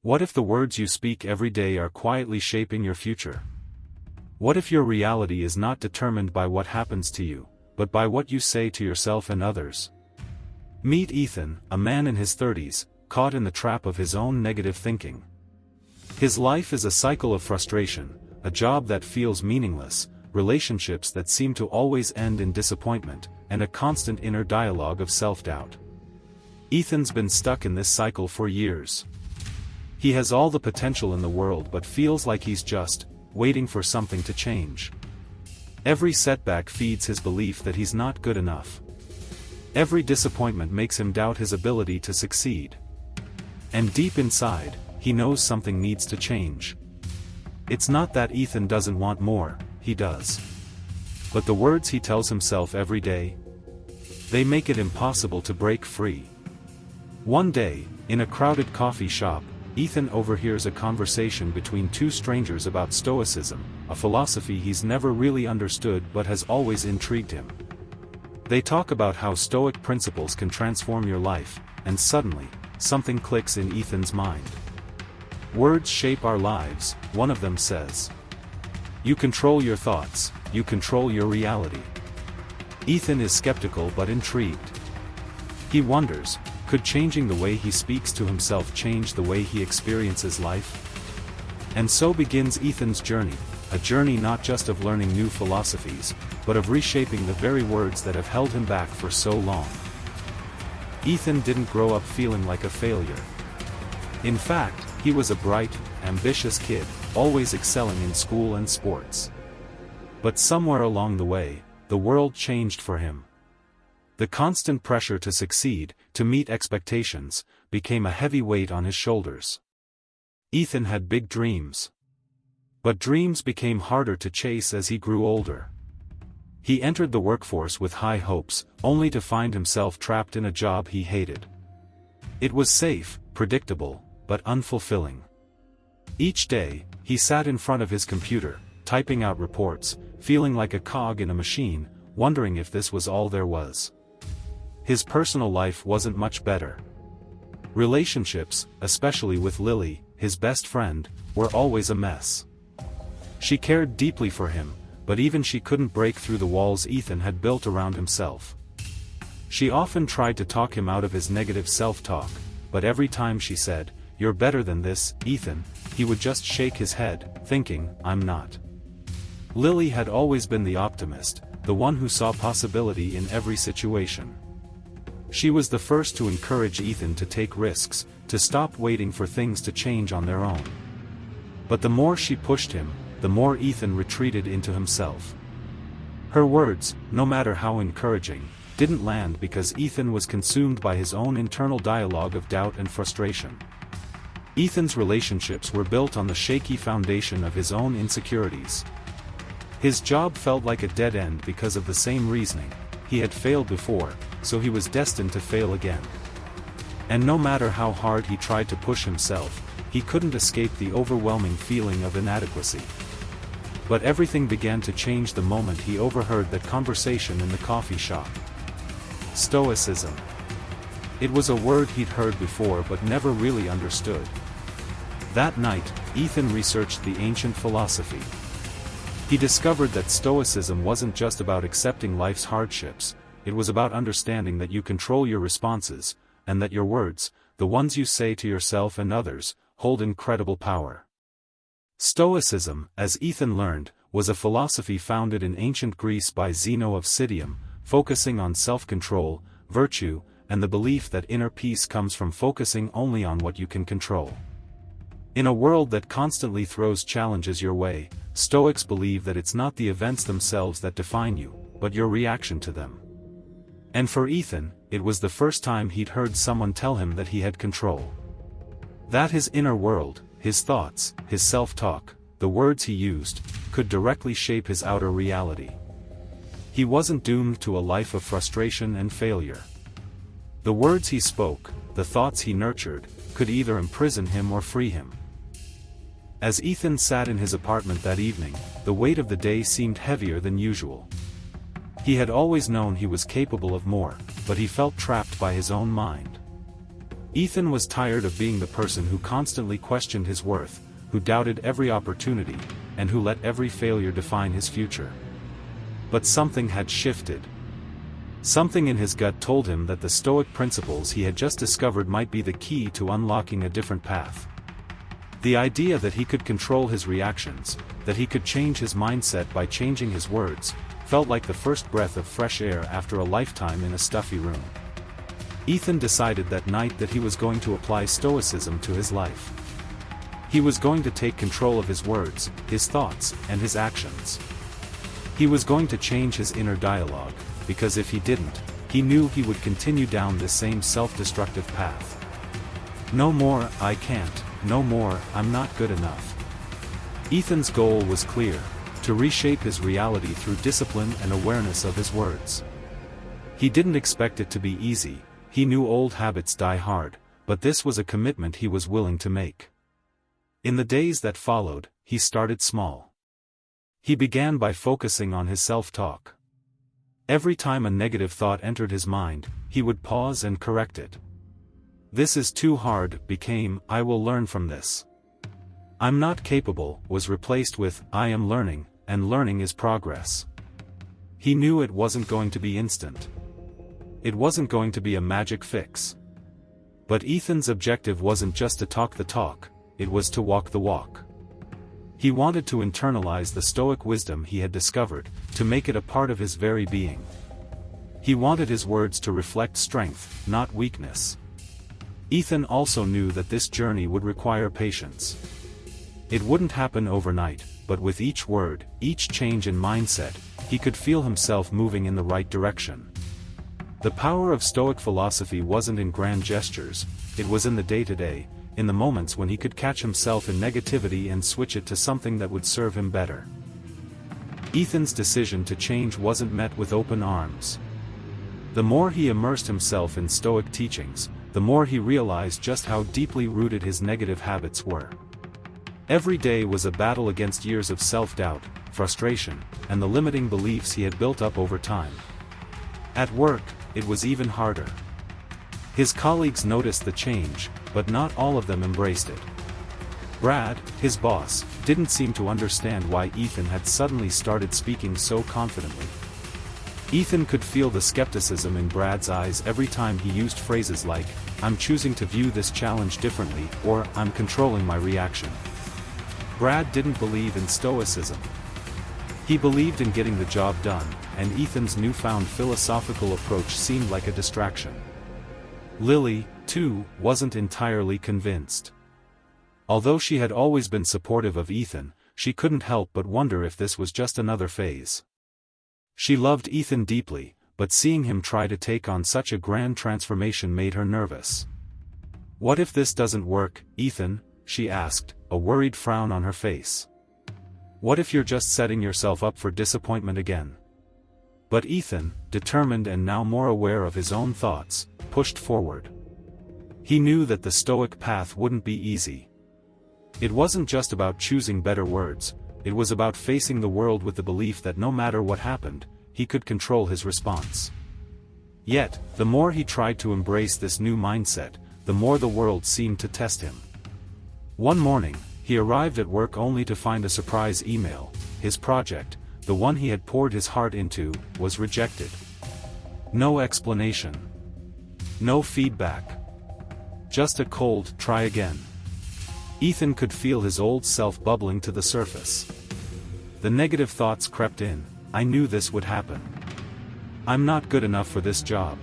What if the words you speak every day are quietly shaping your future? What if your reality is not determined by what happens to you, but by what you say to yourself and others? Meet Ethan, a man in his 30s, caught in the trap of his own negative thinking. His life is a cycle of frustration, a job that feels meaningless, relationships that seem to always end in disappointment, and a constant inner dialogue of self-doubt. Ethan's been stuck in this cycle for years. He has all the potential in the world but feels like he's just waiting for something to change. Every setback feeds his belief that he's not good enough. Every disappointment makes him doubt his ability to succeed. And deep inside, he knows something needs to change. It's not that Ethan doesn't want more, he does. But the words he tells himself every day, they make it impossible to break free. One day, in a crowded coffee shop, Ethan overhears a conversation between two strangers about Stoicism, a philosophy he's never really understood but has always intrigued him. They talk about how Stoic principles can transform your life, and suddenly, something clicks in Ethan's mind. Words shape our lives, one of them says. You control your thoughts, you control your reality. Ethan is skeptical but intrigued. He wonders, could changing the way he speaks to himself change the way he experiences life? And so begins Ethan's journey, a journey not just of learning new philosophies, but of reshaping the very words that have held him back for so long. Ethan didn't grow up feeling like a failure. In fact, he was a bright, ambitious kid, always excelling in school and sports. But somewhere along the way, the world changed for him. The constant pressure to succeed, to meet expectations, became a heavy weight on his shoulders. Ethan had big dreams. But dreams became harder to chase as he grew older. He entered the workforce with high hopes, only to find himself trapped in a job he hated. It was safe, predictable, but unfulfilling. Each day, he sat in front of his computer, typing out reports, feeling like a cog in a machine, wondering if this was all there was. His personal life wasn't much better. Relationships, especially with Lily, his best friend, were always a mess. She cared deeply for him, but even she couldn't break through the walls Ethan had built around himself. She often tried to talk him out of his negative self-talk, but every time she said, "You're better than this, Ethan," he would just shake his head, thinking, "I'm not." Lily had always been the optimist, the one who saw possibility in every situation. She was the first to encourage Ethan to take risks, to stop waiting for things to change on their own. But the more she pushed him, the more Ethan retreated into himself. Her words, no matter how encouraging, didn't land because Ethan was consumed by his own internal dialogue of doubt and frustration. Ethan's relationships were built on the shaky foundation of his own insecurities. His job felt like a dead end because of the same reasoning. He had failed before, so he was destined to fail again. And no matter how hard he tried to push himself, he couldn't escape the overwhelming feeling of inadequacy. But everything began to change the moment he overheard that conversation in the coffee shop. Stoicism. It was a word he'd heard before but never really understood. That night, Ethan researched the ancient philosophy. He discovered that Stoicism wasn't just about accepting life's hardships, it was about understanding that you control your responses, and that your words, the ones you say to yourself and others, hold incredible power. Stoicism, as Ethan learned, was a philosophy founded in ancient Greece by Zeno of Citium, focusing on self-control, virtue, and the belief that inner peace comes from focusing only on what you can control. In a world that constantly throws challenges your way, Stoics believe that it's not the events themselves that define you, but your reaction to them. And for Ethan, it was the first time he'd heard someone tell him that he had control. That his inner world, his thoughts, his self-talk, the words he used, could directly shape his outer reality. He wasn't doomed to a life of frustration and failure. The words he spoke, the thoughts he nurtured, could either imprison him or free him. As Ethan sat in his apartment that evening, the weight of the day seemed heavier than usual. He had always known he was capable of more, but he felt trapped by his own mind. Ethan was tired of being the person who constantly questioned his worth, who doubted every opportunity, and who let every failure define his future. But something had shifted. Something in his gut told him that the Stoic principles he had just discovered might be the key to unlocking a different path. The idea that he could control his reactions, that he could change his mindset by changing his words, felt like the first breath of fresh air after a lifetime in a stuffy room. Ethan decided that night that he was going to apply Stoicism to his life. He was going to take control of his words, his thoughts, and his actions. He was going to change his inner dialogue, because if he didn't, he knew he would continue down this same self-destructive path. No more, I can't, no more, I'm not good enough. Ethan's goal was clear: to reshape his reality through discipline and awareness of his words. He didn't expect it to be easy, he knew old habits die hard, but this was a commitment he was willing to make. In the days that followed, he started small. He began by focusing on his self-talk. Every time a negative thought entered his mind, he would pause and correct it. "This is too hard" became "I will learn from this." "I'm not capable" was replaced with "I am learning, and learning is progress." He knew it wasn't going to be instant. It wasn't going to be a magic fix. But Ethan's objective wasn't just to talk the talk, it was to walk the walk. He wanted to internalize the Stoic wisdom he had discovered, to make it a part of his very being. He wanted his words to reflect strength, not weakness. Ethan also knew that this journey would require patience. It wouldn't happen overnight, but with each word, each change in mindset, he could feel himself moving in the right direction. The power of Stoic philosophy wasn't in grand gestures, it was in the day-to-day, in the moments when he could catch himself in negativity and switch it to something that would serve him better. Ethan's decision to change wasn't met with open arms. The more he immersed himself in Stoic teachings, the more he realized just how deeply rooted his negative habits were. Every day was a battle against years of self-doubt, frustration, and the limiting beliefs he had built up over time. At work, it was even harder. His colleagues noticed the change, but not all of them embraced it. Brad, his boss, didn't seem to understand why Ethan had suddenly started speaking so confidently. Ethan could feel the skepticism in Brad's eyes every time he used phrases like, "I'm choosing to view this challenge differently," or "I'm controlling my reaction." Brad didn't believe in Stoicism. He believed in getting the job done, and Ethan's newfound philosophical approach seemed like a distraction. Lily, too, wasn't entirely convinced. Although she had always been supportive of Ethan, she couldn't help but wonder if this was just another phase. She loved Ethan deeply, but seeing him try to take on such a grand transformation made her nervous. "What if this doesn't work, Ethan?" she asked, a worried frown on her face. "What if you're just setting yourself up for disappointment again?" But Ethan, determined and now more aware of his own thoughts, pushed forward. He knew that the Stoic path wouldn't be easy. It wasn't just about choosing better words, it was about facing the world with the belief that no matter what happened, he could control his response. Yet, the more he tried to embrace this new mindset, the more the world seemed to test him. One morning, he arrived at work only to find a surprise email. His project, the one he had poured his heart into, was rejected. No explanation. No feedback. Just a cold, "Try again." Ethan could feel his old self bubbling to the surface. The negative thoughts crept in. "I knew this would happen. I'm not good enough for this job.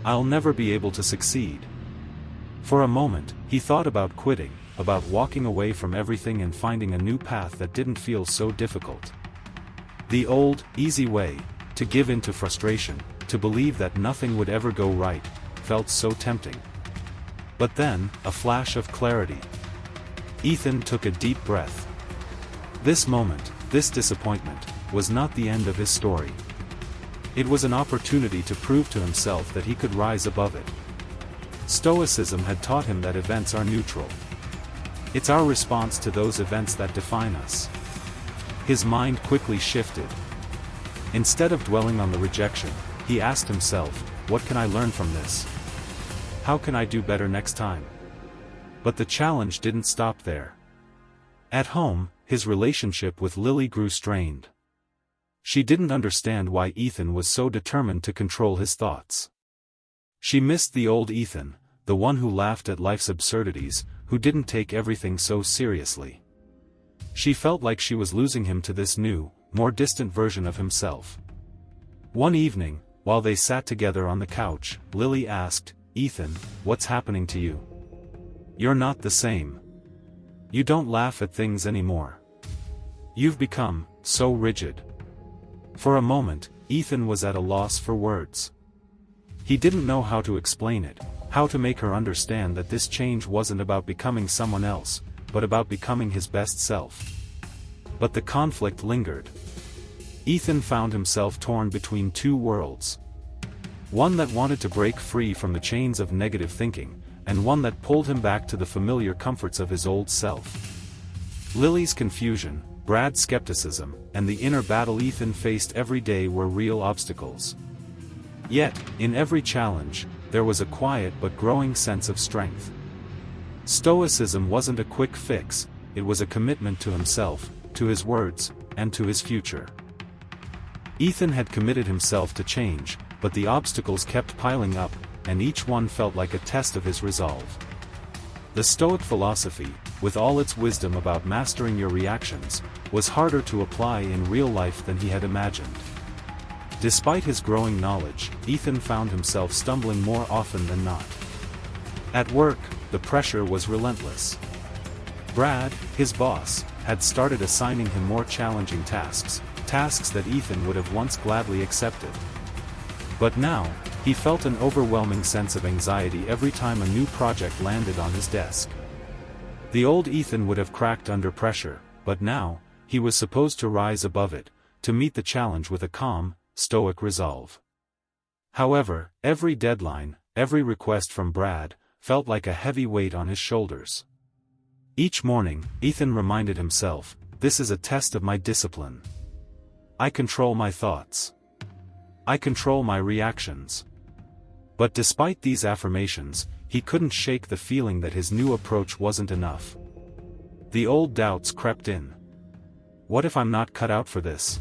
I'll never be able to succeed." For a moment, he thought about quitting, about walking away from everything and finding a new path that didn't feel so difficult. The old, easy way, to give in to frustration, to believe that nothing would ever go right, felt so tempting. But then, a flash of clarity. Ethan took a deep breath. This moment, this disappointment, was not the end of his story. It was an opportunity to prove to himself that he could rise above it. Stoicism had taught him that events are neutral. It's our response to those events that define us. His mind quickly shifted. Instead of dwelling on the rejection, he asked himself, "What can I learn from this?" How can I do better next time? But the challenge didn't stop there. At home, his relationship with Lily grew strained. She didn't understand why Ethan was so determined to control his thoughts. She missed the old Ethan, the one who laughed at life's absurdities, who didn't take everything so seriously. She felt like she was losing him to this new, more distant version of himself. One evening, while they sat together on the couch, Lily asked, "Ethan, what's happening to you? You're not the same. You don't laugh at things anymore. You've become so rigid." For a moment, Ethan was at a loss for words. He didn't know how to explain it, how to make her understand that this change wasn't about becoming someone else, but about becoming his best self. But the conflict lingered. Ethan found himself torn between two worlds. One that wanted to break free from the chains of negative thinking, and one that pulled him back to the familiar comforts of his old self. Lily's confusion, Brad's skepticism, and the inner battle Ethan faced every day were real obstacles. Yet, in every challenge, there was a quiet but growing sense of strength. Stoicism wasn't a quick fix, it was a commitment to himself, to his words, and to his future. Ethan had committed himself to change, but the obstacles kept piling up, and each one felt like a test of his resolve. The Stoic philosophy, with all its wisdom about mastering your reactions, was harder to apply in real life than he had imagined. Despite his growing knowledge, Ethan found himself stumbling more often than not. At work, the pressure was relentless. Brad, his boss, had started assigning him more challenging tasks that Ethan would have once gladly accepted. But now, he felt an overwhelming sense of anxiety every time a new project landed on his desk. The old Ethan would have cracked under pressure, but now, he was supposed to rise above it, to meet the challenge with a calm, stoic resolve. However, every deadline, every request from Brad, felt like a heavy weight on his shoulders. Each morning, Ethan reminded himself, "This is a test of my discipline. I control my thoughts. I control my reactions." But despite these affirmations, he couldn't shake the feeling that his new approach wasn't enough. The old doubts crept in. What if I'm not cut out for this?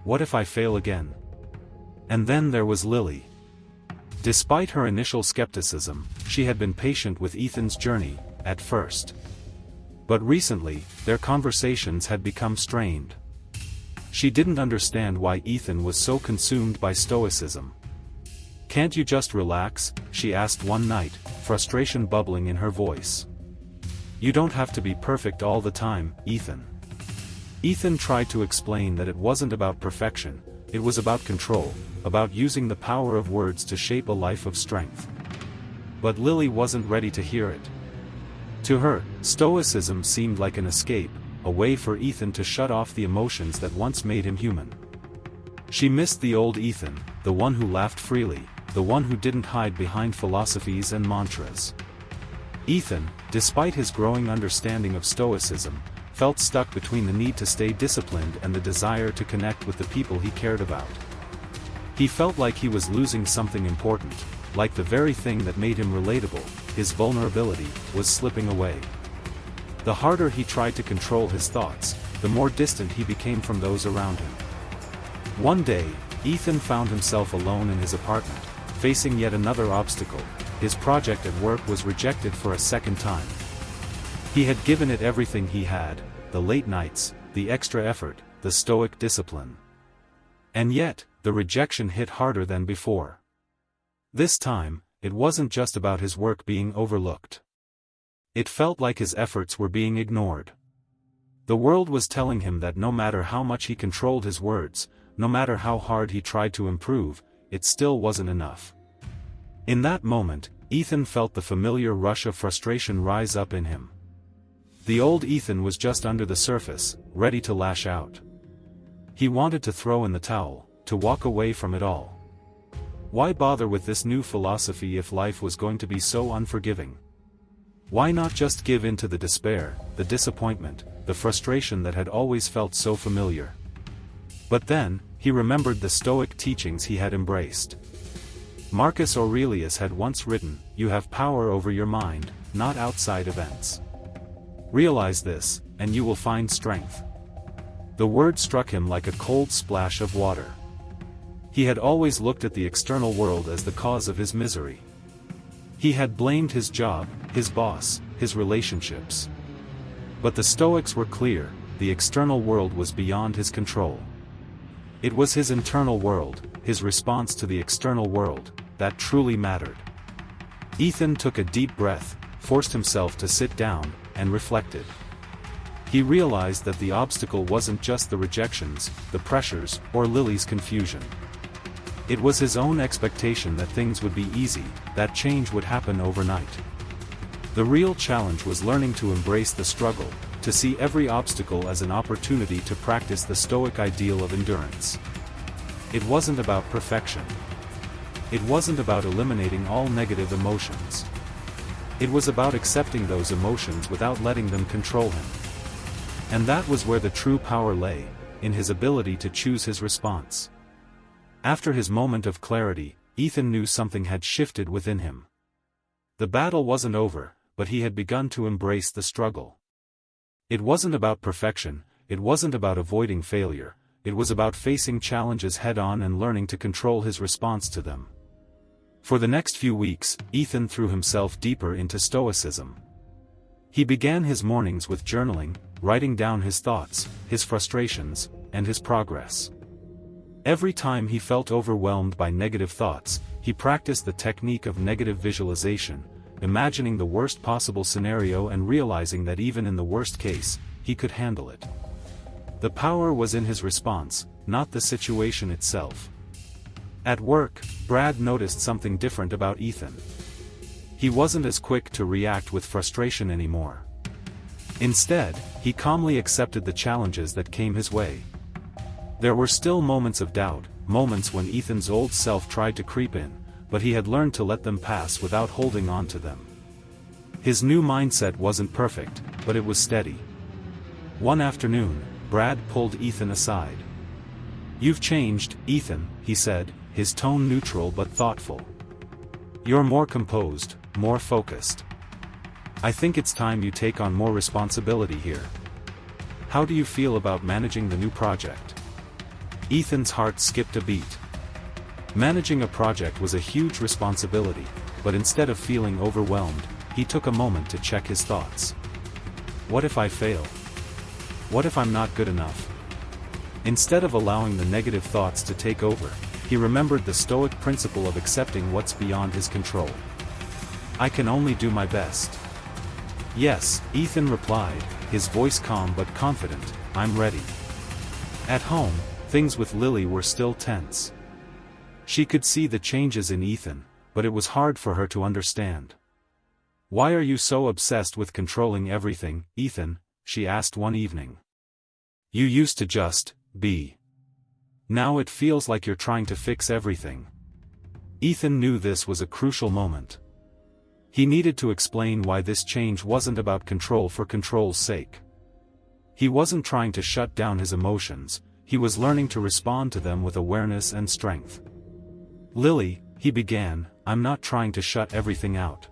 What if I fail again? And then there was Lily. Despite her initial skepticism, she had been patient with Ethan's journey, at first. But recently, their conversations had become strained. She didn't understand why Ethan was so consumed by stoicism. "Can't you just relax?" she asked one night, frustration bubbling in her voice. "You don't have to be perfect all the time, Ethan." Ethan tried to explain that it wasn't about perfection, it was about control, about using the power of words to shape a life of strength. But Lily wasn't ready to hear it. To her, stoicism seemed like an escape, a way for Ethan to shut off the emotions that once made him human. She missed the old Ethan, the one who laughed freely, the one who didn't hide behind philosophies and mantras. Ethan, despite his growing understanding of stoicism, felt stuck between the need to stay disciplined and the desire to connect with the people he cared about. He felt like he was losing something important, like the very thing that made him relatable, his vulnerability, was slipping away. The harder he tried to control his thoughts, the more distant he became from those around him. One day, Ethan found himself alone in his apartment, facing yet another obstacle. His project at work was rejected for a second time. He had given it everything he had, the late nights, the extra effort, the stoic discipline. And yet, the rejection hit harder than before. This time, it wasn't just about his work being overlooked. It felt like his efforts were being ignored. The world was telling him that no matter how much he controlled his words, no matter how hard he tried to improve, it still wasn't enough. In that moment, Ethan felt the familiar rush of frustration rise up in him. The old Ethan was just under the surface, ready to lash out. He wanted to throw in the towel, to walk away from it all. Why bother with this new philosophy if life was going to be so unforgiving? Why not just give in to the despair, the disappointment, the frustration that had always felt so familiar? But then, he remembered the Stoic teachings he had embraced. Marcus Aurelius had once written, "You have power over your mind, not outside events. Realize this, and you will find strength." The word struck him like a cold splash of water. He had always looked at the external world as the cause of his misery. He had blamed his job, his boss, his relationships. But the Stoics were clear, the external world was beyond his control. It was his internal world, his response to the external world, that truly mattered. Ethan took a deep breath, forced himself to sit down, and reflected. He realized that the obstacle wasn't just the rejections, the pressures, or Lily's confusion. It was his own expectation that things would be easy, that change would happen overnight. The real challenge was learning to embrace the struggle, to see every obstacle as an opportunity to practice the Stoic ideal of endurance. It wasn't about perfection. It wasn't about eliminating all negative emotions. It was about accepting those emotions without letting them control him. And that was where the true power lay, in his ability to choose his response. After his moment of clarity, Ethan knew something had shifted within him. The battle wasn't over, but he had begun to embrace the struggle. It wasn't about perfection, it wasn't about avoiding failure, it was about facing challenges head-on and learning to control his response to them. For the next few weeks, Ethan threw himself deeper into Stoicism. He began his mornings with journaling, writing down his thoughts, his frustrations, and his progress. Every time he felt overwhelmed by negative thoughts, he practiced the technique of negative visualization, imagining the worst possible scenario and realizing that even in the worst case, he could handle it. The power was in his response, not the situation itself. At work, Brad noticed something different about Ethan. He wasn't as quick to react with frustration anymore. Instead, he calmly accepted the challenges that came his way. There were still moments of doubt, moments when Ethan's old self tried to creep in, but he had learned to let them pass without holding on to them. His new mindset wasn't perfect, but it was steady. One afternoon, Brad pulled Ethan aside. "You've changed, Ethan," he said, his tone neutral but thoughtful. "You're more composed, more focused. I think it's time you take on more responsibility here. How do you feel about managing the new project?" Ethan's heart skipped a beat. Managing a project was a huge responsibility, but instead of feeling overwhelmed, he took a moment to check his thoughts. What if I fail? What if I'm not good enough? Instead of allowing the negative thoughts to take over, he remembered the Stoic principle of accepting what's beyond his control. "I can only do my best." "Yes," Ethan replied, his voice calm but confident, "I'm ready." At home, things with Lily were still tense. She could see the changes in Ethan, but it was hard for her to understand. "Why are you so obsessed with controlling everything, Ethan?" she asked one evening. "You used to just be. Now it feels like you're trying to fix everything." Ethan knew this was a crucial moment. He needed to explain why this change wasn't about control for control's sake. He wasn't trying to shut down his emotions, he was learning to respond to them with awareness and strength. "Lily," he began, "I'm not trying to shut everything out.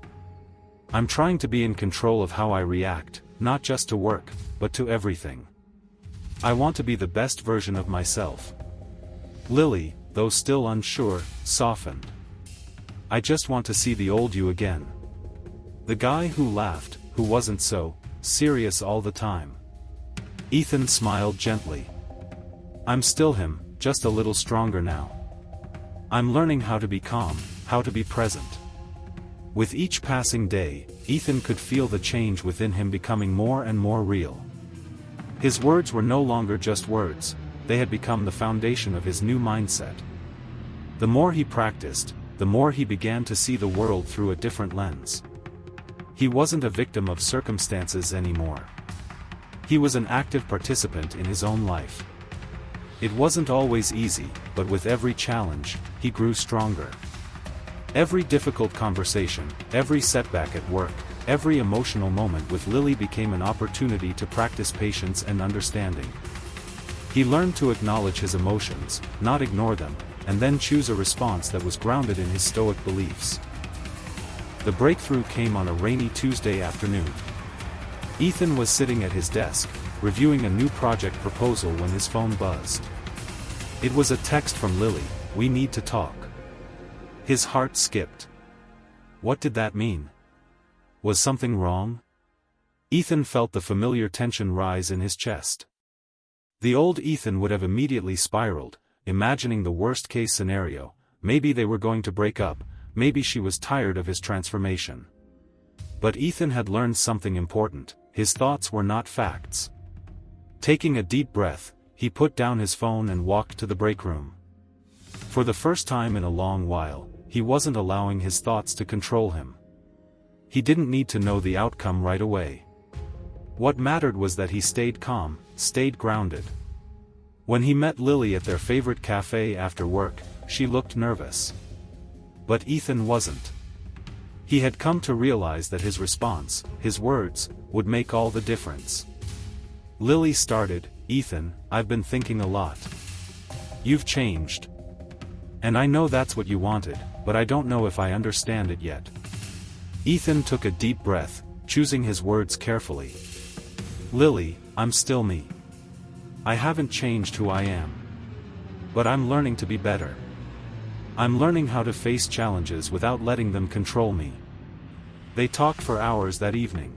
I'm trying to be in control of how I react, not just to work, but to everything. I want to be the best version of myself." Lily, though still unsure, softened. "I just want to see the old you again. The guy who laughed, who wasn't so serious all the time." Ethan smiled gently. "I'm still him, just a little stronger now. I'm learning how to be calm, how to be present." With each passing day, Ethan could feel the change within him becoming more and more real. His words were no longer just words, they had become the foundation of his new mindset. The more he practiced, the more he began to see the world through a different lens. He wasn't a victim of circumstances anymore. He was an active participant in his own life. It wasn't always easy, but with every challenge, he grew stronger. Every difficult conversation, every setback at work, every emotional moment with Lily became an opportunity to practice patience and understanding. He learned to acknowledge his emotions, not ignore them, and then choose a response that was grounded in his Stoic beliefs. The breakthrough came on a rainy Tuesday afternoon. Ethan was sitting at his desk, reviewing a new project proposal when his phone buzzed. It was a text from Lily, "We need to talk." His heart skipped. What did that mean? Was something wrong? Ethan felt the familiar tension rise in his chest. The old Ethan would have immediately spiraled, imagining the worst-case scenario. Maybe they were going to break up, maybe she was tired of his transformation. But Ethan had learned something important: his thoughts were not facts. Taking a deep breath, he put down his phone and walked to the break room. For the first time in a long while, he wasn't allowing his thoughts to control him. He didn't need to know the outcome right away. What mattered was that he stayed calm, stayed grounded. When he met Lily at their favorite cafe after work, she looked nervous. But Ethan wasn't. He had come to realize that his response, his words, would make all the difference. Lily started, "Ethan, I've been thinking a lot. You've changed. And I know that's what you wanted, but I don't know if I understand it yet." Ethan took a deep breath, choosing his words carefully. "Lily, I'm still me. I haven't changed who I am. But I'm learning to be better. I'm learning how to face challenges without letting them control me." They talked for hours that evening.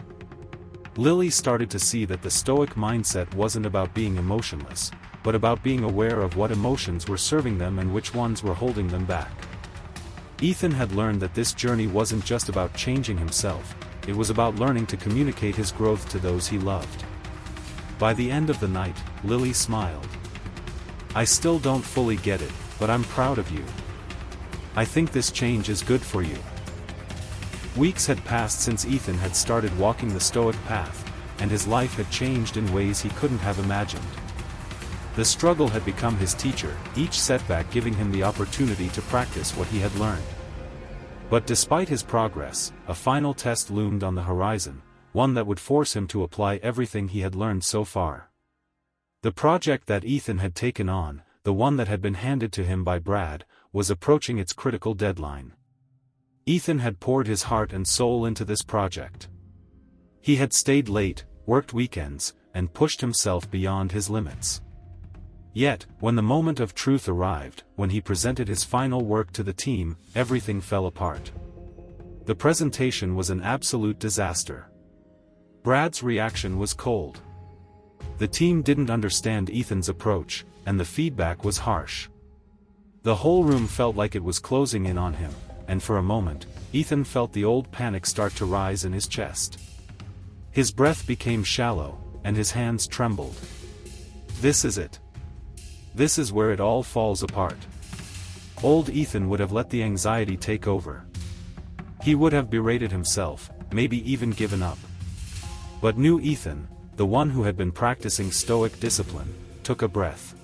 Lily started to see that the Stoic mindset wasn't about being emotionless, but about being aware of what emotions were serving them and which ones were holding them back. Ethan had learned that this journey wasn't just about changing himself, it was about learning to communicate his growth to those he loved. By the end of the night, Lily smiled. "I still don't fully get it, but I'm proud of you. I think this change is good for you." Weeks had passed since Ethan had started walking the Stoic path, and his life had changed in ways he couldn't have imagined. The struggle had become his teacher, each setback giving him the opportunity to practice what he had learned. But despite his progress, a final test loomed on the horizon, one that would force him to apply everything he had learned so far. The project that Ethan had taken on, the one that had been handed to him by Brad, was approaching its critical deadline. Ethan had poured his heart and soul into this project. He had stayed late, worked weekends, and pushed himself beyond his limits. Yet, when the moment of truth arrived, when he presented his final work to the team, everything fell apart. The presentation was an absolute disaster. Brad's reaction was cold. The team didn't understand Ethan's approach, and the feedback was harsh. The whole room felt like it was closing in on him, and for a moment, Ethan felt the old panic start to rise in his chest. His breath became shallow, and his hands trembled. This is it. This is where it all falls apart. Old Ethan would have let the anxiety take over. He would have berated himself, maybe even given up. But new Ethan, the one who had been practicing Stoic discipline, took a breath.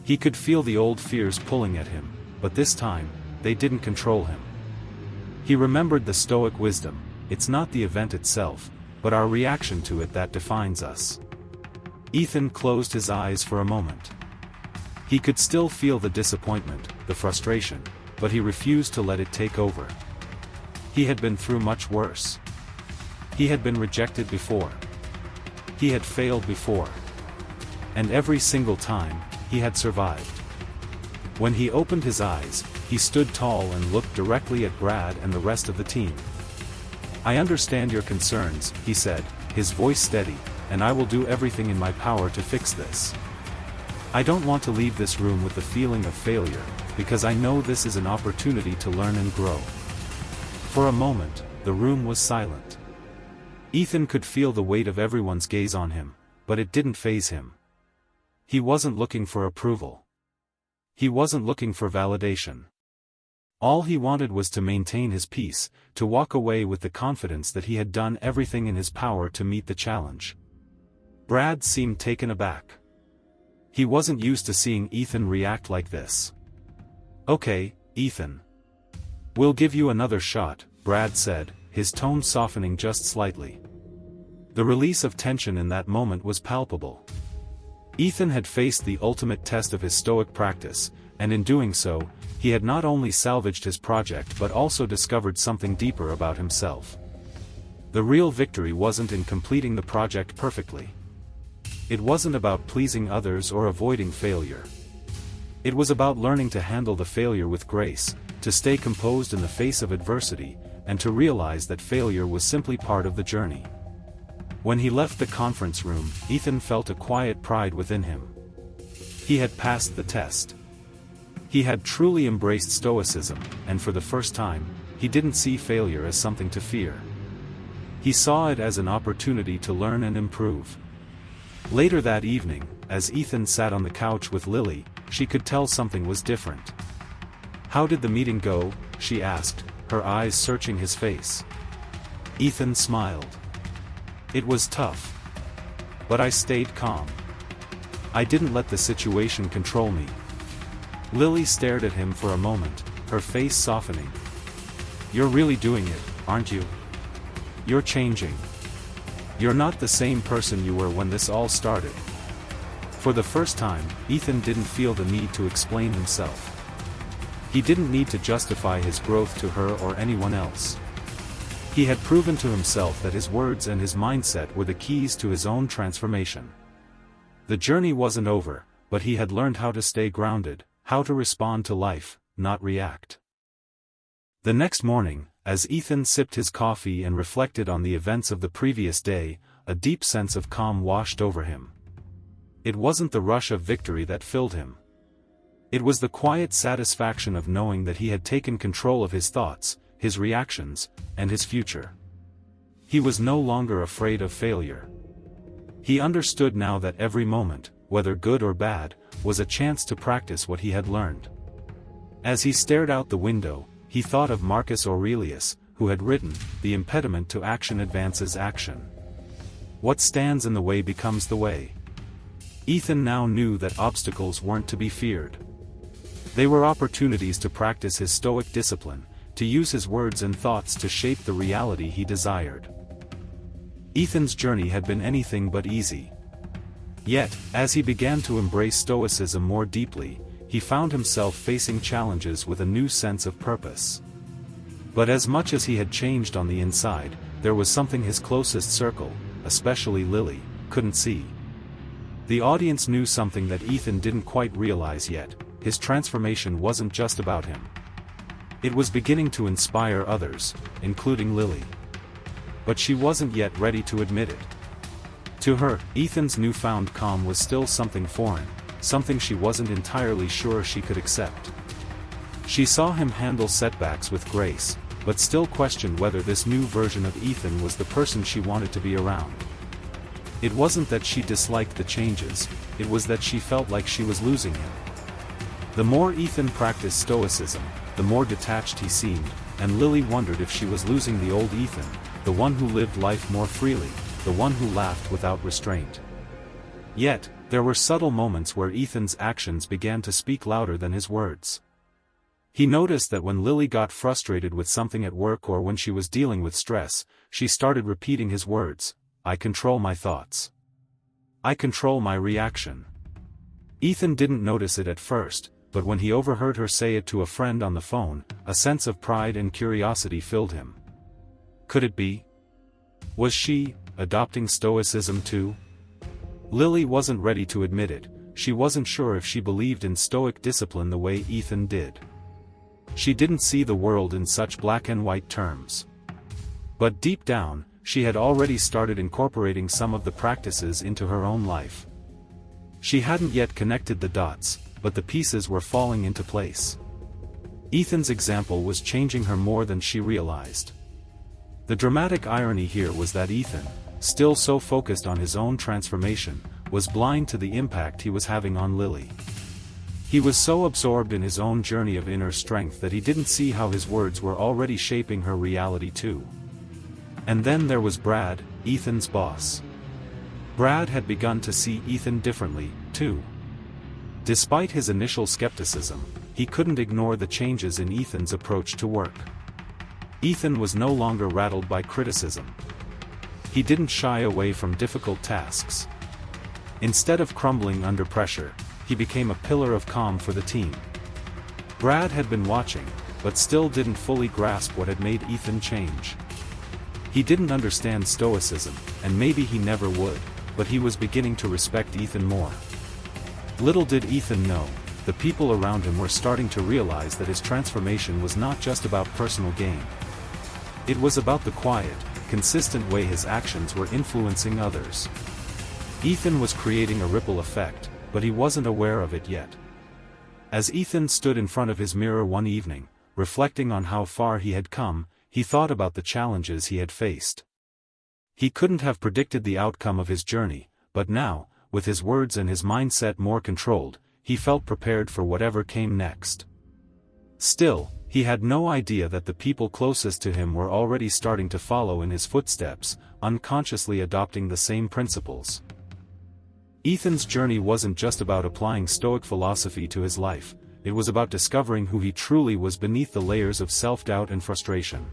He could feel the old fears pulling at him, but this time, they didn't control him. He remembered the Stoic wisdom: it's not the event itself, but our reaction to it that defines us. Ethan closed his eyes for a moment. He could still feel the disappointment, the frustration, but he refused to let it take over. He had been through much worse. He had been rejected before. He had failed before. And every single time, he had survived. When he opened his eyes, he stood tall and looked directly at Brad and the rest of the team. "I understand your concerns," he said, his voice steady, "and I will do everything in my power to fix this. I don't want to leave this room with the feeling of failure, because I know this is an opportunity to learn and grow." For a moment, the room was silent. Ethan could feel the weight of everyone's gaze on him, but it didn't faze him. He wasn't looking for approval. He wasn't looking for validation. All he wanted was to maintain his peace, to walk away with the confidence that he had done everything in his power to meet the challenge. Brad seemed taken aback. He wasn't used to seeing Ethan react like this. "Okay, Ethan. We'll give you another shot," Brad said, his tone softening just slightly. The release of tension in that moment was palpable. Ethan had faced the ultimate test of his Stoic practice, and in doing so, he had not only salvaged his project but also discovered something deeper about himself. The real victory wasn't in completing the project perfectly. It wasn't about pleasing others or avoiding failure. It was about learning to handle the failure with grace, to stay composed in the face of adversity, and to realize that failure was simply part of the journey. When he left the conference room, Ethan felt a quiet pride within him. He had passed the test. He had truly embraced Stoicism, and for the first time, he didn't see failure as something to fear. He saw it as an opportunity to learn and improve. Later that evening, as Ethan sat on the couch with Lily, she could tell something was different. "How did the meeting go?" she asked, her eyes searching his face. Ethan smiled. "It was tough. But I stayed calm. I didn't let the situation control me." Lily stared at him for a moment, her face softening. "You're really doing it, aren't you? You're changing. You're not the same person you were when this all started." For the first time, Ethan didn't feel the need to explain himself. He didn't need to justify his growth to her or anyone else. He had proven to himself that his words and his mindset were the keys to his own transformation. The journey wasn't over, but he had learned how to stay grounded, how to respond to life, not react. The next morning, as Ethan sipped his coffee and reflected on the events of the previous day, a deep sense of calm washed over him. It wasn't the rush of victory that filled him. It was the quiet satisfaction of knowing that he had taken control of his thoughts, his reactions, and his future. He was no longer afraid of failure. He understood now that every moment, whether good or bad, was a chance to practice what he had learned. As he stared out the window, he thought of Marcus Aurelius, who had written, "The impediment to action advances action. What stands in the way becomes the way." Ethan now knew that obstacles weren't to be feared. They were opportunities to practice his Stoic discipline, to use his words and thoughts to shape the reality he desired. Ethan's journey had been anything but easy. Yet, as he began to embrace Stoicism more deeply, he found himself facing challenges with a new sense of purpose. But as much as he had changed on the inside, there was something his closest circle, especially Lily, couldn't see. The audience knew something that Ethan didn't quite realize yet: his transformation wasn't just about him. It was beginning to inspire others, including Lily. But she wasn't yet ready to admit it. To her, Ethan's newfound calm was still something foreign, something she wasn't entirely sure she could accept. She saw him handle setbacks with grace, but still questioned whether this new version of Ethan was the person she wanted to be around. It wasn't that she disliked the changes, it was that she felt like she was losing him. The more Ethan practiced Stoicism, the more detached he seemed, and Lily wondered if she was losing the old Ethan, the one who lived life more freely, the one who laughed without restraint. Yet, there were subtle moments where Ethan's actions began to speak louder than his words. He noticed that when Lily got frustrated with something at work or when she was dealing with stress, she started repeating his words: "I control my thoughts. I control my reaction." Ethan didn't notice it at first, but when he overheard her say it to a friend on the phone, a sense of pride and curiosity filled him. Could it be? Was she adopting Stoicism too? Lily wasn't ready to admit it. She wasn't sure if she believed in Stoic discipline the way Ethan did. She didn't see the world in such black and white terms. But deep down, she had already started incorporating some of the practices into her own life. She hadn't yet connected the dots, but the pieces were falling into place. Ethan's example was changing her more than she realized. The dramatic irony here was that Ethan, still so focused on his own transformation, was blind to the impact he was having on Lily. He was so absorbed in his own journey of inner strength that he didn't see how his words were already shaping her reality too. And then there was Brad, Ethan's boss. Brad had begun to see Ethan differently, too. Despite his initial skepticism, he couldn't ignore the changes in Ethan's approach to work. Ethan was no longer rattled by criticism. He didn't shy away from difficult tasks. Instead of crumbling under pressure, he became a pillar of calm for the team. Brad had been watching, but still didn't fully grasp what had made Ethan change. He didn't understand Stoicism, and maybe he never would, but he was beginning to respect Ethan more. Little did Ethan know, the people around him were starting to realize that his transformation was not just about personal gain. It was about the quiet, consistent way his actions were influencing others. Ethan was creating a ripple effect, but he wasn't aware of it yet. As Ethan stood in front of his mirror one evening, reflecting on how far he had come, he thought about the challenges he had faced. He couldn't have predicted the outcome of his journey, but now, with his words and his mindset more controlled, he felt prepared for whatever came next. Still, he had no idea that the people closest to him were already starting to follow in his footsteps, unconsciously adopting the same principles. Ethan's journey wasn't just about applying Stoic philosophy to his life, it was about discovering who he truly was beneath the layers of self-doubt and frustration.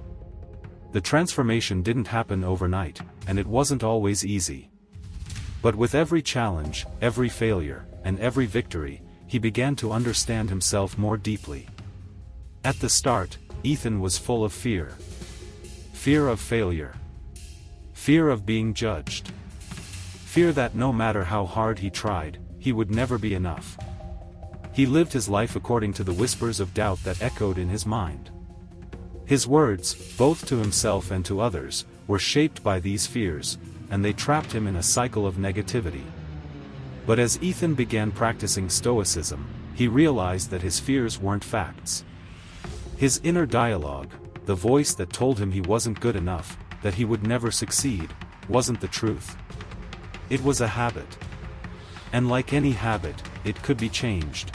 The transformation didn't happen overnight, and it wasn't always easy. But with every challenge, every failure, and every victory, he began to understand himself more deeply. At the start, Ethan was full of fear. Fear of failure. Fear of being judged. Fear that no matter how hard he tried, he would never be enough. He lived his life according to the whispers of doubt that echoed in his mind. His words, both to himself and to others, were shaped by these fears, and they trapped him in a cycle of negativity. But as Ethan began practicing Stoicism, he realized that his fears weren't facts. His inner dialogue, the voice that told him he wasn't good enough, that he would never succeed, wasn't the truth. It was a habit. And like any habit, it could be changed.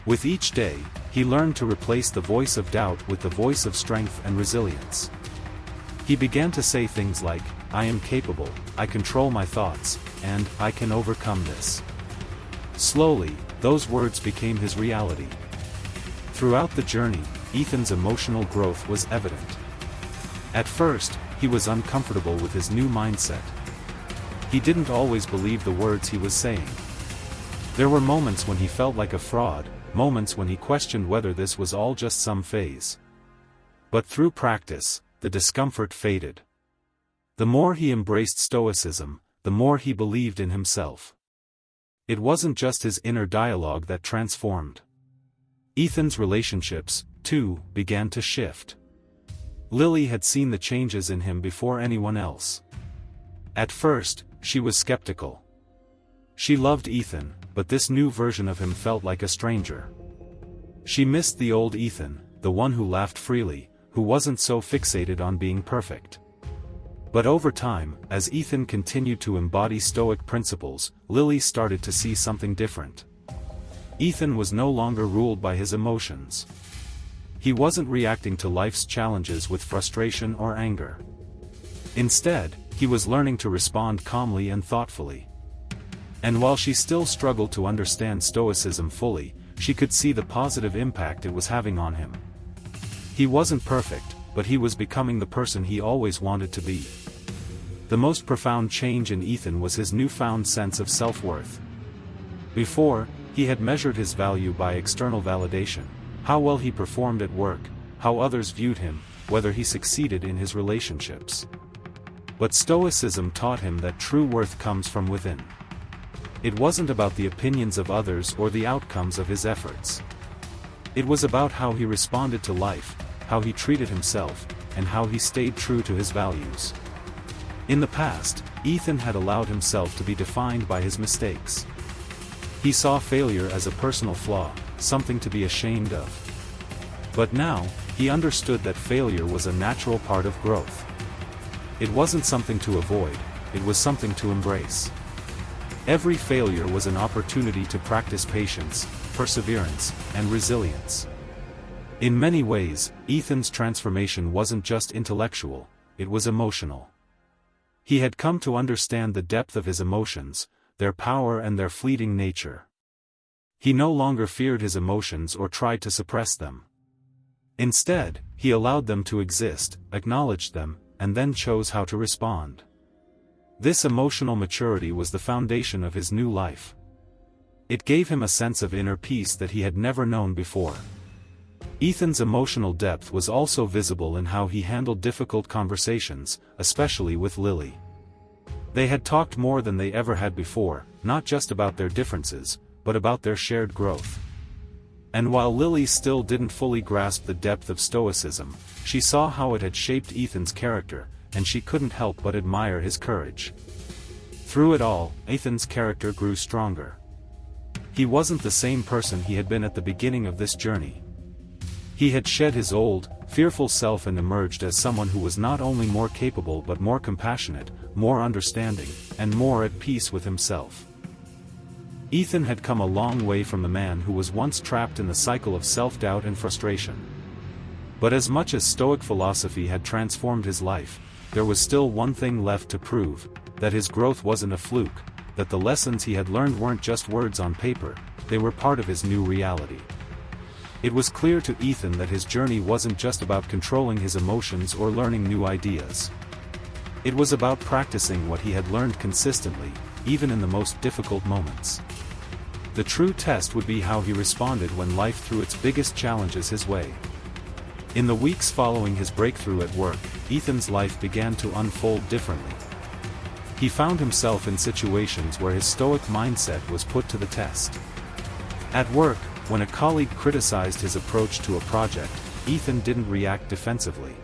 With each day, he learned to replace the voice of doubt with the voice of strength and resilience. He began to say things like, "I am capable, I control my thoughts, and I can overcome this." Slowly, those words became his reality. Throughout the journey, Ethan's emotional growth was evident. At first, he was uncomfortable with his new mindset. He didn't always believe the words he was saying. There were moments when he felt like a fraud, moments when he questioned whether this was all just some phase. But through practice, the discomfort faded. The more he embraced Stoicism, the more he believed in himself. It wasn't just his inner dialogue that transformed. Ethan's relationships, too, began to shift. Lily had seen the changes in him before anyone else. At first, she was skeptical. She loved Ethan, but this new version of him felt like a stranger. She missed the old Ethan, the one who laughed freely, who wasn't so fixated on being perfect. But over time, as Ethan continued to embody Stoic principles, Lily started to see something different. Ethan was no longer ruled by his emotions. He wasn't reacting to life's challenges with frustration or anger. Instead, he was learning to respond calmly and thoughtfully. And while she still struggled to understand Stoicism fully, she could see the positive impact it was having on him. He wasn't perfect, but he was becoming the person he always wanted to be. The most profound change in Ethan was his newfound sense of self-worth. Before, he had measured his value by external validation, how well he performed at work, how others viewed him, whether he succeeded in his relationships. But Stoicism taught him that true worth comes from within. It wasn't about the opinions of others or the outcomes of his efforts. It was about how he responded to life, how he treated himself, and how he stayed true to his values. In the past, Ethan had allowed himself to be defined by his mistakes. He saw failure as a personal flaw, something to be ashamed of. But now, he understood that failure was a natural part of growth. It wasn't something to avoid, it was something to embrace. Every failure was an opportunity to practice patience, perseverance, and resilience. In many ways, Ethan's transformation wasn't just intellectual, it was emotional. He had come to understand the depth of his emotions, their power and their fleeting nature. He no longer feared his emotions or tried to suppress them. Instead, he allowed them to exist, acknowledged them, and then chose how to respond. This emotional maturity was the foundation of his new life. It gave him a sense of inner peace that he had never known before. Ethan's emotional depth was also visible in how he handled difficult conversations, especially with Lily. They had talked more than they ever had before, not just about their differences, but about their shared growth. And while Lily still didn't fully grasp the depth of Stoicism, she saw how it had shaped Ethan's character, and she couldn't help but admire his courage. Through it all, Ethan's character grew stronger. He wasn't the same person he had been at the beginning of this journey. He had shed his old, fearful self and emerged as someone who was not only more capable but more compassionate, more understanding, and more at peace with himself. Ethan had come a long way from the man who was once trapped in the cycle of self-doubt and frustration. But as much as Stoic philosophy had transformed his life, there was still one thing left to prove, that his growth wasn't a fluke, that the lessons he had learned weren't just words on paper, they were part of his new reality. It was clear to Ethan that his journey wasn't just about controlling his emotions or learning new ideas. It was about practicing what he had learned consistently, even in the most difficult moments. The true test would be how he responded when life threw its biggest challenges his way. In the weeks following his breakthrough at work, Ethan's life began to unfold differently. He found himself in situations where his stoic mindset was put to the test. At work, when a colleague criticized his approach to a project, Ethan didn't react defensively.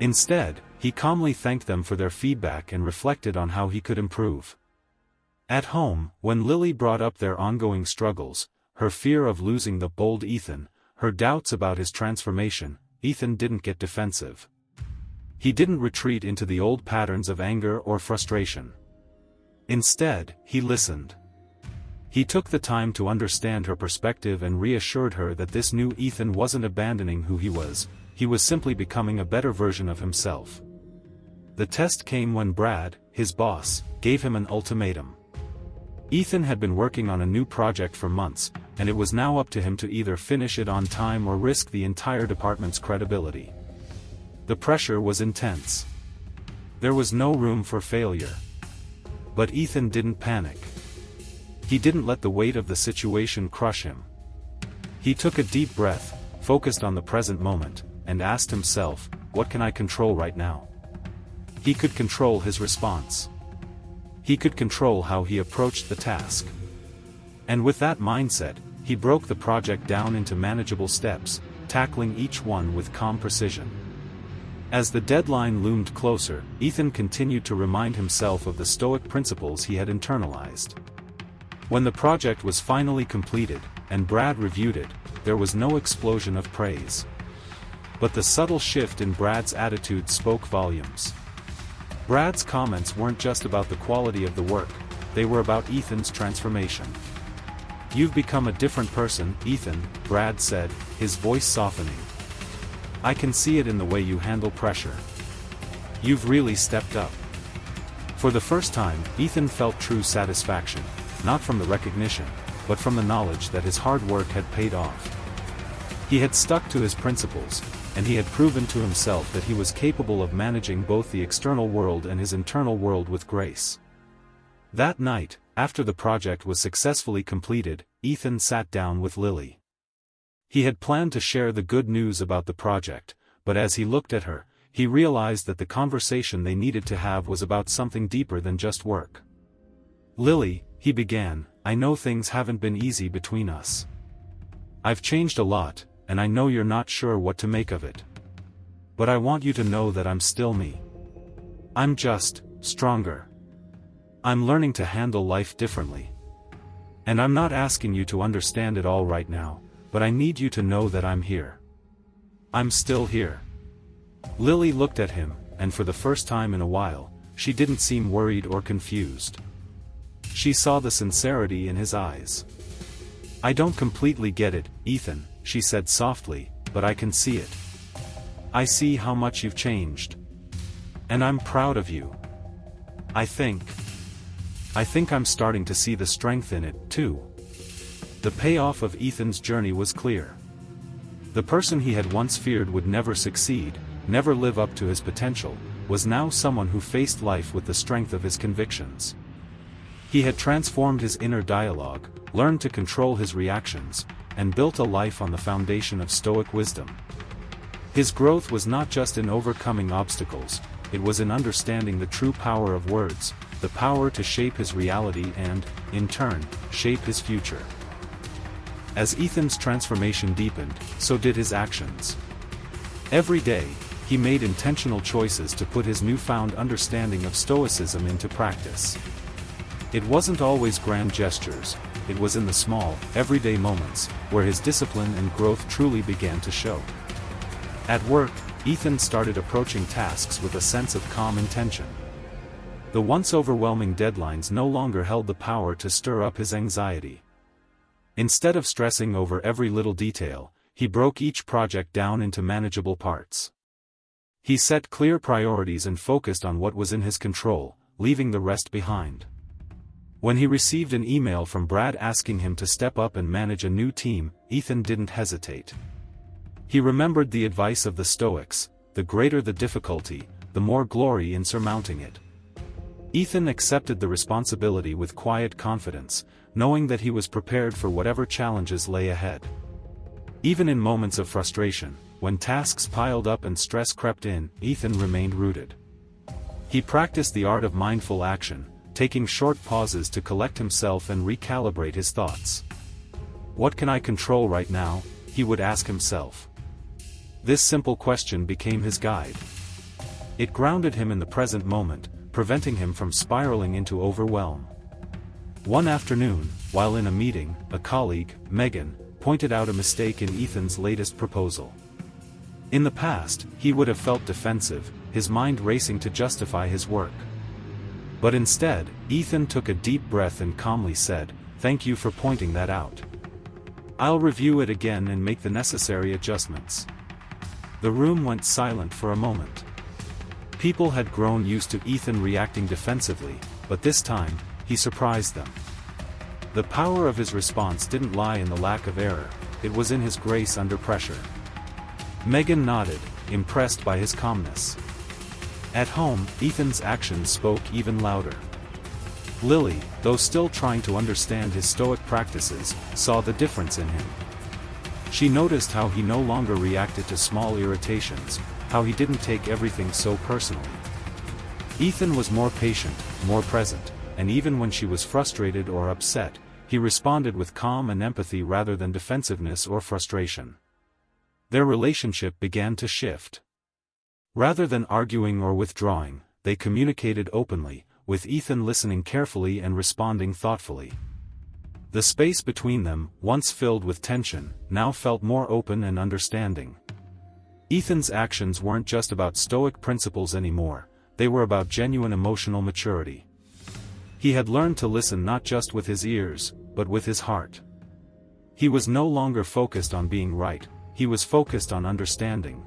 Instead, he calmly thanked them for their feedback and reflected on how he could improve. At home, when Lily brought up their ongoing struggles, her fear of losing the bold Ethan, her doubts about his transformation, Ethan didn't get defensive. He didn't retreat into the old patterns of anger or frustration. Instead, he listened. He took the time to understand her perspective and reassured her that this new Ethan wasn't abandoning who he was simply becoming a better version of himself. The test came when Brad, his boss, gave him an ultimatum. Ethan had been working on a new project for months, and it was now up to him to either finish it on time or risk the entire department's credibility. The pressure was intense. There was no room for failure. But Ethan didn't panic. He didn't let the weight of the situation crush him. He took a deep breath, focused on the present moment, and asked himself, what can I control right now? He could control his response. He could control how he approached the task. And with that mindset, he broke the project down into manageable steps, tackling each one with calm precision. As the deadline loomed closer, Ethan continued to remind himself of the Stoic principles he had internalized. When the project was finally completed, and Brad reviewed it, there was no explosion of praise. But the subtle shift in Brad's attitude spoke volumes. Brad's comments weren't just about the quality of the work, they were about Ethan's transformation. "You've become a different person, Ethan," Brad said, his voice softening. "I can see it in the way you handle pressure. You've really stepped up." For the first time, Ethan felt true satisfaction, not from the recognition, but from the knowledge that his hard work had paid off. He had stuck to his principles, and he had proven to himself that he was capable of managing both the external world and his internal world with grace. That night, after the project was successfully completed, Ethan sat down with Lily. He had planned to share the good news about the project, but as he looked at her, he realized that the conversation they needed to have was about something deeper than just work. "Lily," he began, "I know things haven't been easy between us. I've changed a lot, and I know you're not sure what to make of it. But I want you to know that I'm still me. I'm just stronger. I'm learning to handle life differently. And I'm not asking you to understand it all right now, but I need you to know that I'm here. I'm still here." Lily looked at him, and for the first time in a while, she didn't seem worried or confused. She saw the sincerity in his eyes. "I don't completely get it, Ethan," she said softly, "but I can see it. I see how much you've changed. And I'm proud of you. I think I'm starting to see the strength in it, too." The payoff of Ethan's journey was clear. The person he had once feared would never succeed, never live up to his potential, was now someone who faced life with the strength of his convictions. He had transformed his inner dialogue, learned to control his reactions, and built a life on the foundation of Stoic wisdom. His growth was not just in overcoming obstacles, it was in understanding the true power of words, the power to shape his reality and, in turn, shape his future. As Ethan's transformation deepened, so did his actions. Every day, he made intentional choices to put his newfound understanding of Stoicism into practice. It wasn't always grand gestures, it was in the small, everyday moments, where his discipline and growth truly began to show. At work, Ethan started approaching tasks with a sense of calm intention. The once overwhelming deadlines no longer held the power to stir up his anxiety. Instead of stressing over every little detail, he broke each project down into manageable parts. He set clear priorities and focused on what was in his control, leaving the rest behind. When he received an email from Brad asking him to step up and manage a new team, Ethan didn't hesitate. He remembered the advice of the Stoics: the greater the difficulty, the more glory in surmounting it. Ethan accepted the responsibility with quiet confidence, knowing that he was prepared for whatever challenges lay ahead. Even in moments of frustration, when tasks piled up and stress crept in, Ethan remained rooted. He practiced the art of mindful action, taking short pauses to collect himself and recalibrate his thoughts. What can I control right now? He would ask himself. This simple question became his guide. It grounded him in the present moment, preventing him from spiraling into overwhelm. One afternoon, while in a meeting, a colleague, Megan, pointed out a mistake in Ethan's latest proposal. In the past, he would have felt defensive, his mind racing to justify his work. But instead, Ethan took a deep breath and calmly said, "Thank you for pointing that out. I'll review it again and make the necessary adjustments." The room went silent for a moment. People had grown used to Ethan reacting defensively, but this time, he surprised them. The power of his response didn't lie in the lack of error, it was in his grace under pressure. Megan nodded, impressed by his calmness. At home, Ethan's actions spoke even louder. Lily, though still trying to understand his Stoic practices, saw the difference in him. She noticed how he no longer reacted to small irritations, how he didn't take everything so personally. Ethan was more patient, more present, and even when she was frustrated or upset, he responded with calm and empathy rather than defensiveness or frustration. Their relationship began to shift. Rather than arguing or withdrawing, they communicated openly, with Ethan listening carefully and responding thoughtfully. The space between them, once filled with tension, now felt more open and understanding. Ethan's actions weren't just about Stoic principles anymore, they were about genuine emotional maturity. He had learned to listen not just with his ears, but with his heart. He was no longer focused on being right, he was focused on understanding.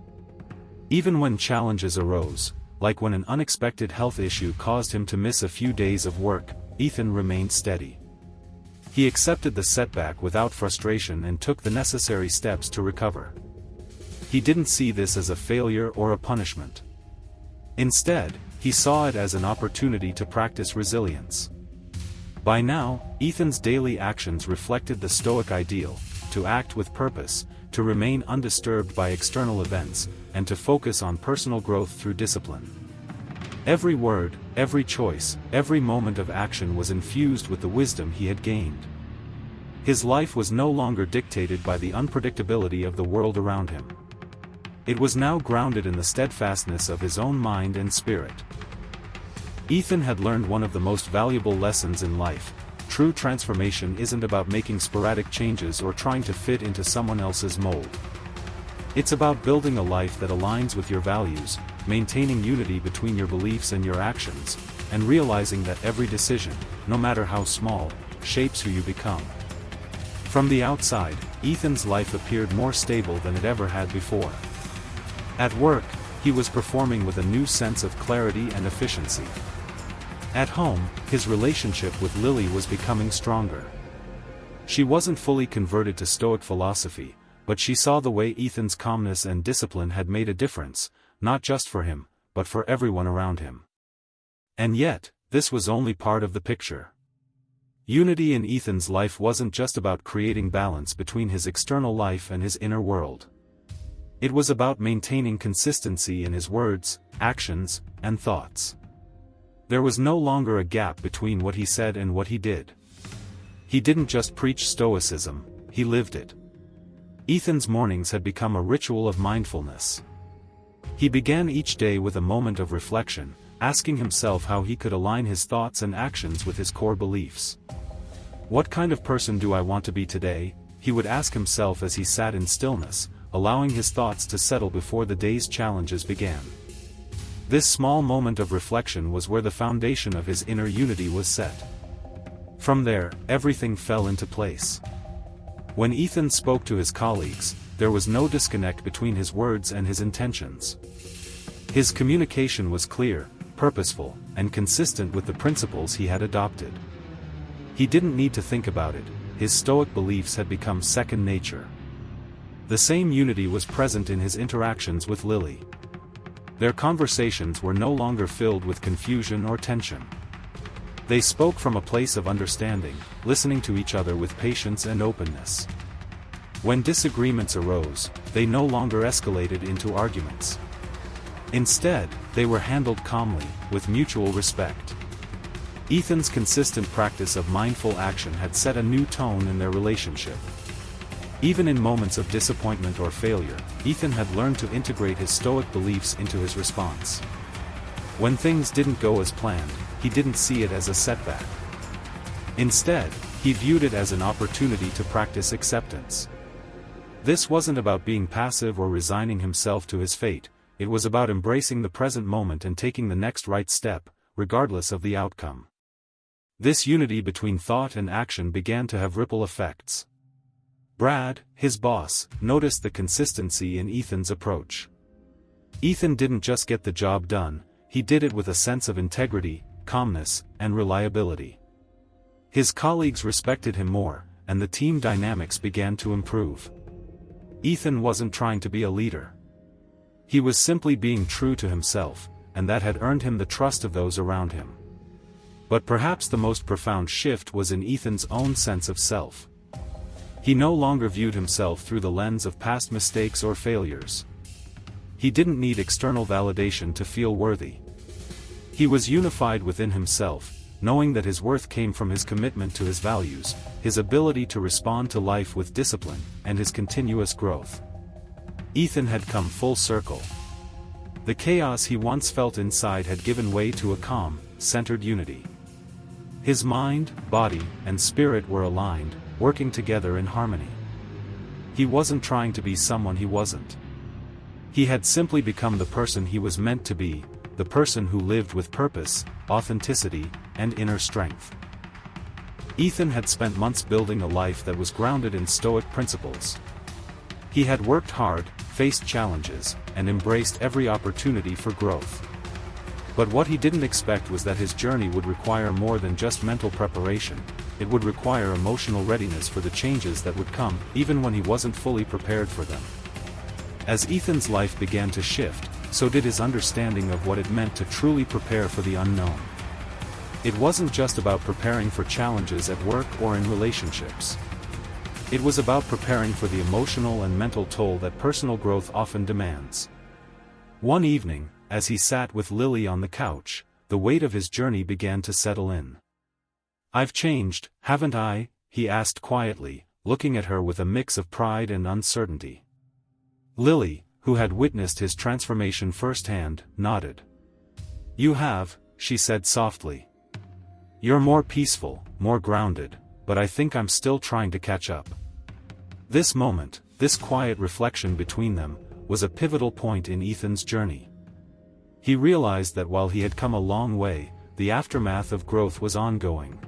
Even when challenges arose, like when an unexpected health issue caused him to miss a few days of work, Ethan remained steady. He accepted the setback without frustration and took the necessary steps to recover. He didn't see this as a failure or a punishment. Instead, he saw it as an opportunity to practice resilience. By now, Ethan's daily actions reflected the Stoic ideal: to act with purpose, to remain undisturbed by external events, and to focus on personal growth through discipline. Every word, every choice, every moment of action was infused with the wisdom he had gained. His life was no longer dictated by the unpredictability of the world around him. It was now grounded in the steadfastness of his own mind and spirit. Ethan had learned one of the most valuable lessons in life: true transformation isn't about making sporadic changes or trying to fit into someone else's mold. It's about building a life that aligns with your values, maintaining unity between your beliefs and your actions, and realizing that every decision, no matter how small, shapes who you become. From the outside, Ethan's life appeared more stable than it ever had before. At work, he was performing with a new sense of clarity and efficiency. At home, his relationship with Lily was becoming stronger. She wasn't fully converted to Stoic philosophy, but she saw the way Ethan's calmness and discipline had made a difference, not just for him, but for everyone around him. And yet, this was only part of the picture. Unity in Ethan's life wasn't just about creating balance between his external life and his inner world. It was about maintaining consistency in his words, actions, and thoughts. There was no longer a gap between what he said and what he did. He didn't just preach Stoicism, he lived it. Ethan's mornings had become a ritual of mindfulness. He began each day with a moment of reflection, asking himself how he could align his thoughts and actions with his core beliefs. What kind of person do I want to be today? He would ask himself as he sat in stillness, allowing his thoughts to settle before the day's challenges began. This small moment of reflection was where the foundation of his inner unity was set. From there, everything fell into place. When Ethan spoke to his colleagues, there was no disconnect between his words and his intentions. His communication was clear, purposeful, and consistent with the principles he had adopted. He didn't need to think about it, his Stoic beliefs had become second nature. The same unity was present in his interactions with Lily. Their conversations were no longer filled with confusion or tension. They spoke from a place of understanding, listening to each other with patience and openness. When disagreements arose, they no longer escalated into arguments. Instead, they were handled calmly, with mutual respect. Ethan's consistent practice of mindful action had set a new tone in their relationship. Even in moments of disappointment or failure, Ethan had learned to integrate his Stoic beliefs into his response. When things didn't go as planned, he didn't see it as a setback. Instead, he viewed it as an opportunity to practice acceptance. This wasn't about being passive or resigning himself to his fate, it was about embracing the present moment and taking the next right step, regardless of the outcome. This unity between thought and action began to have ripple effects. Brad, his boss, noticed the consistency in Ethan's approach. Ethan didn't just get the job done, he did it with a sense of integrity, calmness, and reliability. His colleagues respected him more, and the team dynamics began to improve. Ethan wasn't trying to be a leader. He was simply being true to himself, and that had earned him the trust of those around him. But perhaps the most profound shift was in Ethan's own sense of self. He no longer viewed himself through the lens of past mistakes or failures. He didn't need external validation to feel worthy. He was unified within himself, knowing that his worth came from his commitment to his values, his ability to respond to life with discipline, and his continuous growth. Ethan had come full circle. The chaos he once felt inside had given way to a calm, centered unity. His mind, body, and spirit were aligned, working together in harmony. He wasn't trying to be someone he wasn't. He had simply become the person he was meant to be, the person who lived with purpose, authenticity, and inner strength. Ethan had spent months building a life that was grounded in Stoic principles. He had worked hard, faced challenges, and embraced every opportunity for growth. But what he didn't expect was that his journey would require more than just mental preparation. It would require emotional readiness for the changes that would come, even when he wasn't fully prepared for them. As Ethan's life began to shift, so did his understanding of what it meant to truly prepare for the unknown. It wasn't just about preparing for challenges at work or in relationships. It was about preparing for the emotional and mental toll that personal growth often demands. One evening, as he sat with Lily on the couch, the weight of his journey began to settle in. "I've changed, haven't I?" he asked quietly, looking at her with a mix of pride and uncertainty. Lily, who had witnessed his transformation firsthand, nodded. "You have," she said softly. "You're more peaceful, more grounded, but I think I'm still trying to catch up." This moment, this quiet reflection between them, was a pivotal point in Ethan's journey. He realized that while he had come a long way, the aftermath of growth was ongoing.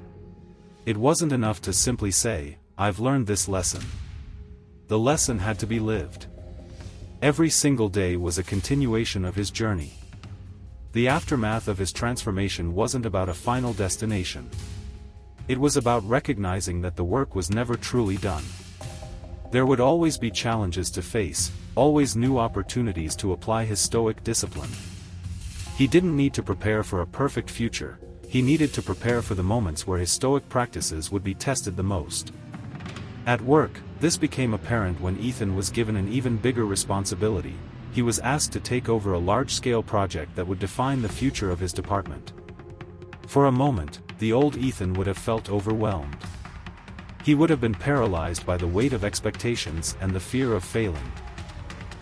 It wasn't enough to simply say, "I've learned this lesson." The lesson had to be lived. Every single day was a continuation of his journey. The aftermath of his transformation wasn't about a final destination. It was about recognizing that the work was never truly done. There would always be challenges to face, always new opportunities to apply his Stoic discipline. He didn't need to prepare for a perfect future, he needed to prepare for the moments where his Stoic practices would be tested the most. At work, this became apparent when Ethan was given an even bigger responsibility. He was asked to take over a large-scale project that would define the future of his department. For a moment, the old Ethan would have felt overwhelmed. He would have been paralyzed by the weight of expectations and the fear of failing.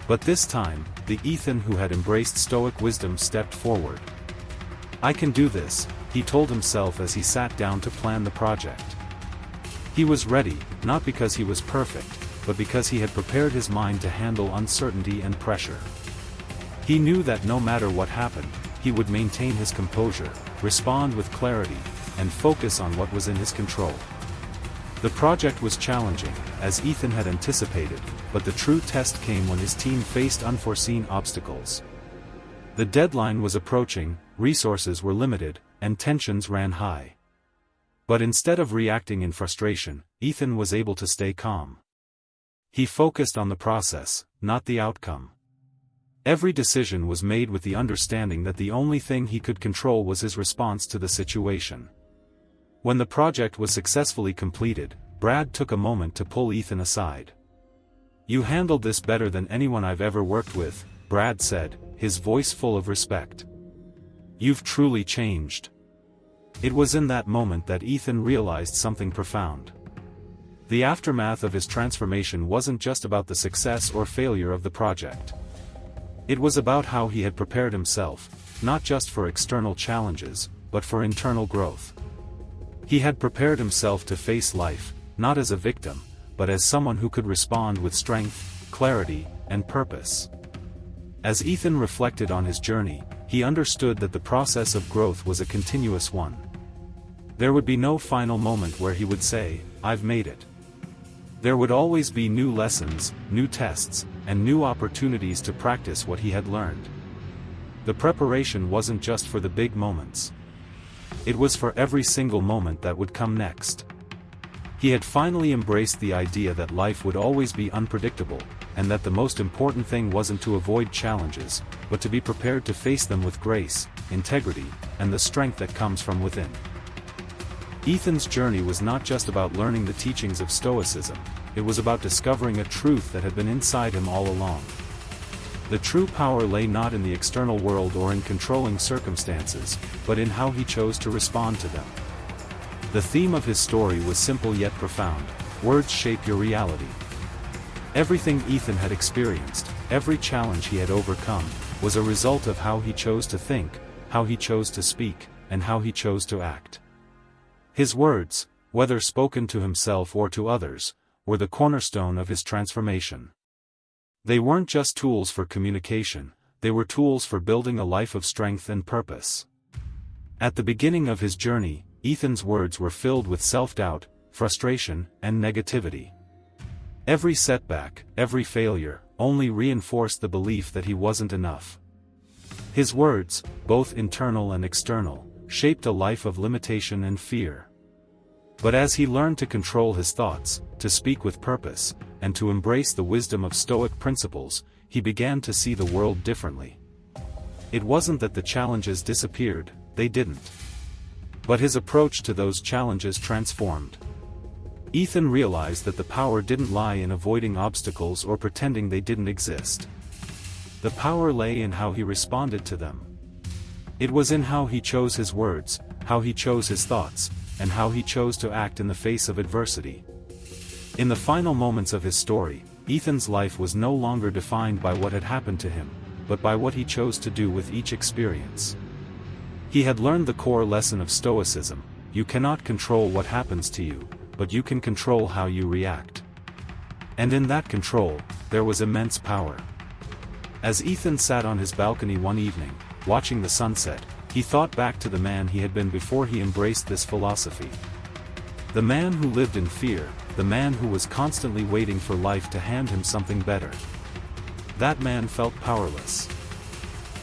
But this time, the Ethan who had embraced Stoic wisdom stepped forward. "I can do this," he told himself as he sat down to plan the project. He was ready, not because he was perfect, but because he had prepared his mind to handle uncertainty and pressure. He knew that no matter what happened, he would maintain his composure, respond with clarity, and focus on what was in his control. The project was challenging, as Ethan had anticipated, but the true test came when his team faced unforeseen obstacles. The deadline was approaching, resources were limited, and tensions ran high. But instead of reacting in frustration, Ethan was able to stay calm. He focused on the process, not the outcome. Every decision was made with the understanding that the only thing he could control was his response to the situation. When the project was successfully completed, Brad took a moment to pull Ethan aside. "You handled this better than anyone I've ever worked with," Brad said, his voice full of respect. "You've truly changed." It was in that moment that Ethan realized something profound. The aftermath of his transformation wasn't just about the success or failure of the project. It was about how he had prepared himself, not just for external challenges, but for internal growth. He had prepared himself to face life, not as a victim, but as someone who could respond with strength, clarity, and purpose. As Ethan reflected on his journey, he understood that the process of growth was a continuous one. There would be no final moment where he would say, "I've made it." There would always be new lessons, new tests, and new opportunities to practice what he had learned. The preparation wasn't just for the big moments. It was for every single moment that would come next. He had finally embraced the idea that life would always be unpredictable, and that the most important thing wasn't to avoid challenges, but to be prepared to face them with grace, integrity, and the strength that comes from within. Ethan's journey was not just about learning the teachings of Stoicism, it was about discovering a truth that had been inside him all along. The true power lay not in the external world or in controlling circumstances, but in how he chose to respond to them. The theme of his story was simple yet profound: words shape your reality. Everything Ethan had experienced, every challenge he had overcome, was a result of how he chose to think, how he chose to speak, and how he chose to act. His words, whether spoken to himself or to others, were the cornerstone of his transformation. They weren't just tools for communication, they were tools for building a life of strength and purpose. At the beginning of his journey, Ethan's words were filled with self-doubt, frustration, and negativity. Every setback, every failure, only reinforced the belief that he wasn't enough. His words, both internal and external, shaped a life of limitation and fear. But as he learned to control his thoughts, to speak with purpose, and to embrace the wisdom of Stoic principles, he began to see the world differently. It wasn't that the challenges disappeared, they didn't. But his approach to those challenges transformed. Ethan realized that the power didn't lie in avoiding obstacles or pretending they didn't exist. The power lay in how he responded to them. It was in how he chose his words, how he chose his thoughts, and how he chose to act in the face of adversity. In the final moments of his story, Ethan's life was no longer defined by what had happened to him, but by what he chose to do with each experience. He had learned the core lesson of Stoicism: you cannot control what happens to you, but you can control how you react. And in that control, there was immense power. As Ethan sat on his balcony one evening, watching the sunset, he thought back to the man he had been before he embraced this philosophy. The man who lived in fear, the man who was constantly waiting for life to hand him something better. That man felt powerless.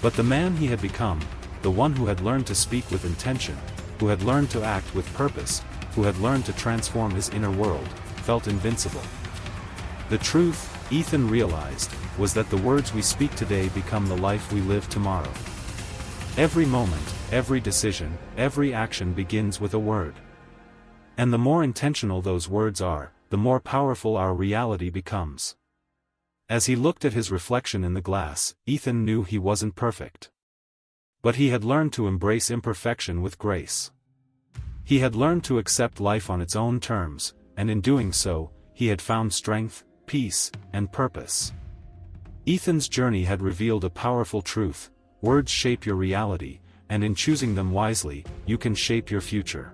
But the man he had become, the one who had learned to speak with intention, who had learned to act with purpose, who had learned to transform his inner world, felt invincible. The truth, Ethan realized, was that the words we speak today become the life we live tomorrow. Every moment, every decision, every action begins with a word. And the more intentional those words are, the more powerful our reality becomes. As he looked at his reflection in the glass, Ethan knew he wasn't perfect. But he had learned to embrace imperfection with grace. He had learned to accept life on its own terms, and in doing so, he had found strength, peace, and purpose. Ethan's journey had revealed a powerful truth: words shape your reality, and in choosing them wisely, you can shape your future.